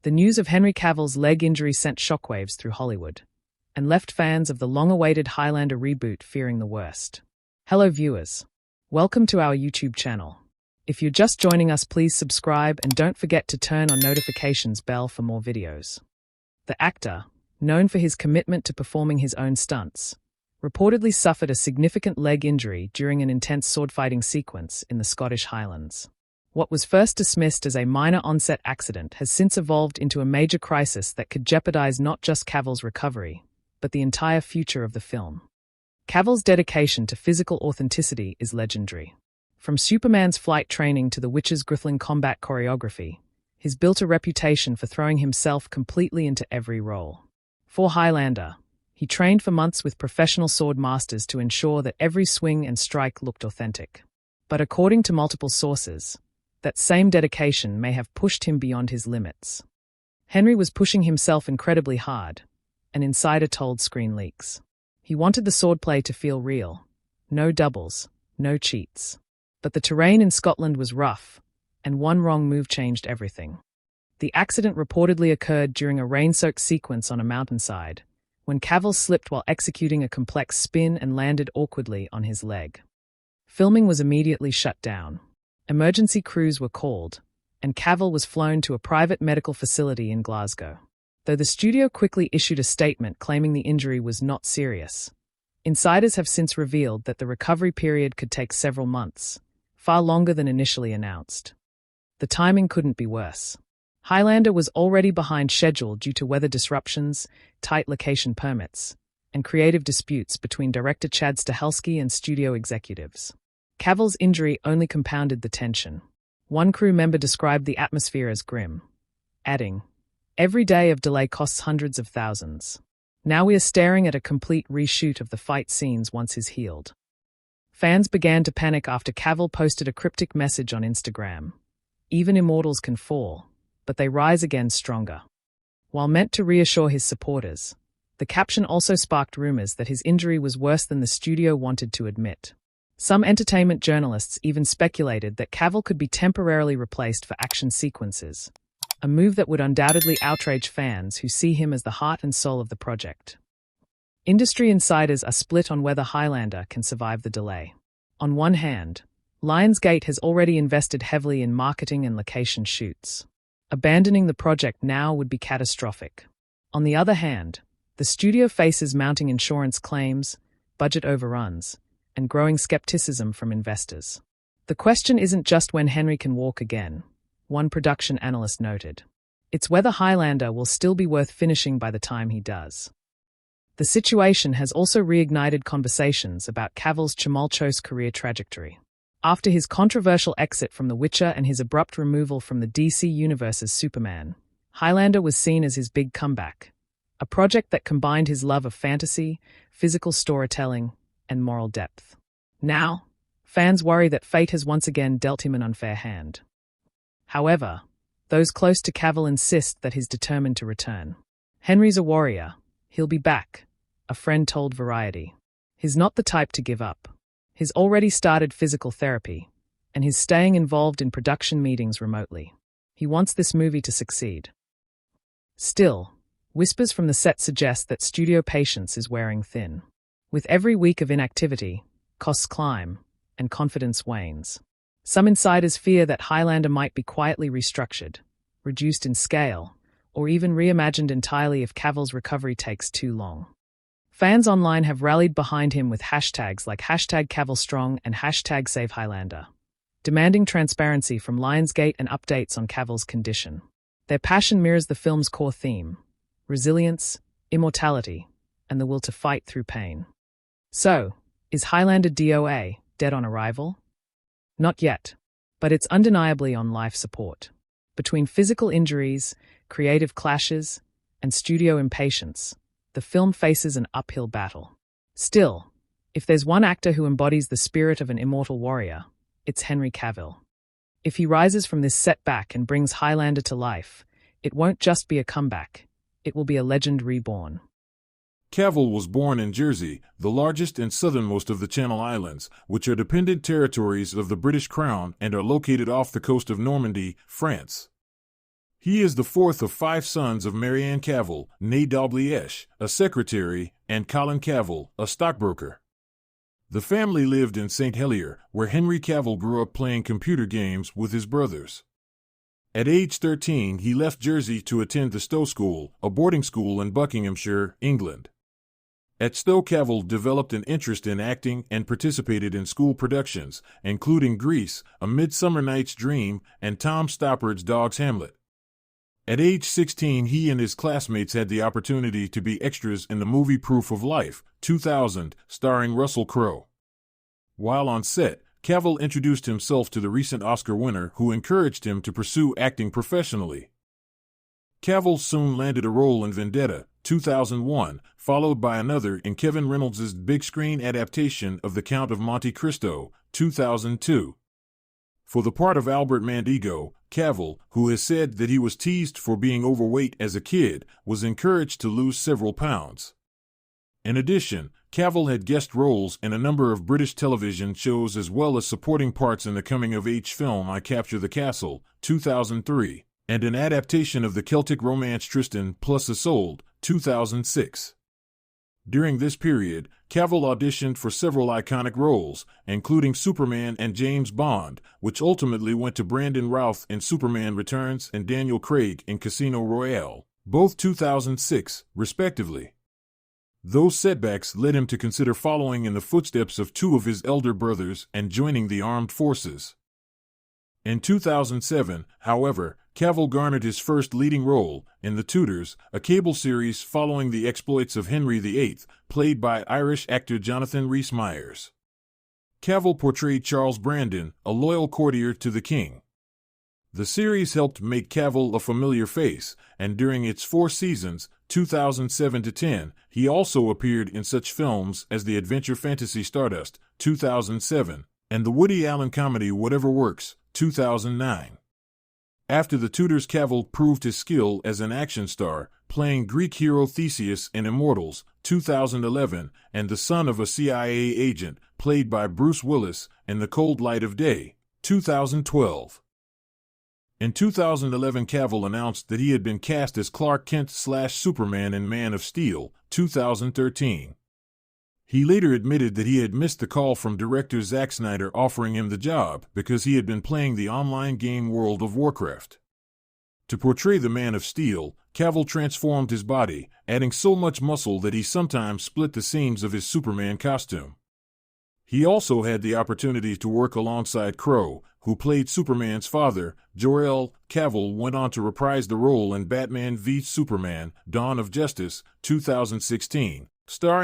The news of Henry Cavill's leg injury sent shockwaves through Hollywood, and left fans of the long-awaited Highlander reboot fearing the worst. Hello viewers. Welcome to our YouTube channel. If you're just joining us, please subscribe and don't forget to turn on notifications bell for more videos. The actor, known for his commitment to performing his own stunts, reportedly suffered a significant leg injury during an intense sword-fighting sequence in the Scottish Highlands. What was first dismissed as a minor onset accident has since evolved into a major crisis that could jeopardize not just Cavill's recovery, but the entire future of the film. Cavill's dedication to physical authenticity is legendary. From Superman's flight training to The Witcher's grisling combat choreography, he's built a reputation for throwing himself completely into every role. For Highlander, he trained for months with professional sword masters to ensure that every swing and strike looked authentic. But according to multiple sources, that same dedication may have pushed him beyond his limits. Henry was pushing himself incredibly hard, an insider told Screen Leaks. He wanted the swordplay to feel real. No doubles, no cheats. But the terrain in Scotland was rough, and one wrong move changed everything. The accident reportedly occurred during a rain-soaked sequence on a mountainside, when Cavill slipped while executing a complex spin and landed awkwardly on his leg. Filming was immediately shut down. Emergency crews were called, and Cavill was flown to a private medical facility in Glasgow. Though the studio quickly issued a statement claiming the injury was not serious, insiders have since revealed that the recovery period could take several months, far longer than initially announced. The timing couldn't be worse. Highlander was already behind schedule due to weather disruptions, tight location permits, and creative disputes between director Chad Stahelski and studio executives. Cavill's injury only compounded the tension. One crew member described the atmosphere as grim, adding, "Every day of delay costs hundreds of thousands. Now we are staring at a complete reshoot of the fight scenes once he's healed." Fans began to panic after Cavill posted a cryptic message on Instagram. "Even immortals can fall, but they rise again stronger." While meant to reassure his supporters, the caption also sparked rumors that his injury was worse than the studio wanted to admit. Some entertainment journalists even speculated that Cavill could be temporarily replaced for action sequences, a move that would undoubtedly outrage fans who see him as the heart and soul of the project. Industry insiders are split on whether Highlander can survive the delay. On one hand, Lionsgate has already invested heavily in marketing and location shoots. Abandoning the project now would be catastrophic. On the other hand, the studio faces mounting insurance claims, budget overruns, and growing skepticism from investors. The question isn't just when Henry can walk again, one production analyst noted. It's whether Highlander will still be worth finishing by the time he does. The situation has also reignited conversations about Cavill's tumultuous career trajectory. After his controversial exit from The Witcher and his abrupt removal from the DC Universe's Superman, Highlander was seen as his big comeback, a project that combined his love of fantasy, physical storytelling, and moral depth. Now, fans worry that fate has once again dealt him an unfair hand. However, those close to Cavill insist that he's determined to return. "Henry's a warrior. He'll be back," a friend told Variety. "He's not the type to give up. He's already started physical therapy, and he's staying involved in production meetings remotely. He wants this movie to succeed." Still, whispers from the set suggest that studio patience is wearing thin. With every week of inactivity, costs climb, and confidence wanes. Some insiders fear that Highlander might be quietly restructured, reduced in scale, or even reimagined entirely if Cavill's recovery takes too long. Fans online have rallied behind him with hashtags like #CavillStrong and #SaveHighlander, demanding transparency from Lionsgate and updates on Cavill's condition. Their passion mirrors the film's core theme: resilience, immortality, and the will to fight through pain. So, is Highlander DOA, dead on arrival? Not yet, but it's undeniably on life support. Between physical injuries, creative clashes, and studio impatience, the film faces an uphill battle. Still, if there's one actor who embodies the spirit of an immortal warrior, it's Henry Cavill. If he rises from this setback and brings Highlander to life, it won't just be a comeback, it will be a legend reborn. Cavill was born in Jersey, the largest and southernmost of the Channel Islands, which are dependent territories of the British Crown and are located off the coast of Normandy, France. He is the fourth of 5 sons of Marianne Cavill, née Dalgliesh, a secretary, and Colin Cavill, a stockbroker. The family lived in St. Helier, where Henry Cavill grew up playing computer games with his brothers. At age 13, he left Jersey to attend the Stowe School, a boarding school in Buckinghamshire, England. At Stowe, Cavill developed an interest in acting and participated in school productions, including Grease, A Midsummer Night's Dream, and Tom Stoppard's Dog's Hamlet. At age 16, he and his classmates had the opportunity to be extras in the movie Proof of Life, 2000, starring Russell Crowe. While on set, Cavill introduced himself to the recent Oscar winner, who encouraged him to pursue acting professionally. Cavill soon landed a role in Vendetta, 2001, followed by another in Kevin Reynolds' big-screen adaptation of The Count of Monte Cristo, 2002. For the part of Albert Mandigo, Cavill, who has said that he was teased for being overweight as a kid, was encouraged to lose several pounds. In addition, Cavill had guest roles in a number of British television shows as well as supporting parts in the coming-of-age film I Capture the Castle, 2003, and an adaptation of the Celtic romance Tristan plus Isolde, 2006. During this period, Cavill auditioned for several iconic roles, including Superman and James Bond, which ultimately went to Brandon Routh in Superman Returns and Daniel Craig in Casino Royale, both 2006, respectively. Those setbacks led him to consider following in the footsteps of 2 of his elder brothers and joining the armed forces. In 2007, however, Cavill garnered his first leading role in The Tudors, a cable series following the exploits of Henry VIII, played by Irish actor Jonathan Rhys-Meyers. Cavill portrayed Charles Brandon, a loyal courtier to the king. The series helped make Cavill a familiar face, and during its 4 seasons, 2007 to 10, he also appeared in such films as the adventure fantasy Stardust, 2007, and the Woody Allen comedy Whatever Works, 2009. After The Tudors, Cavill proved his skill as an action star, playing Greek hero Theseus in Immortals, 2011, and the son of a CIA agent, played by Bruce Willis, in The Cold Light of Day, 2012. In 2011, Cavill announced that he had been cast as Clark Kent/Superman in Man of Steel, 2013. He later admitted that he had missed the call from director Zack Snyder offering him the job because he had been playing the online game World of Warcraft. To portray the Man of Steel, Cavill transformed his body, adding so much muscle that he sometimes split the seams of his Superman costume. He also had the opportunity to work alongside Crowe, who played Superman's father. Jor-El. Cavill went on to reprise the role in Batman v Superman: Dawn of Justice, 2016, starring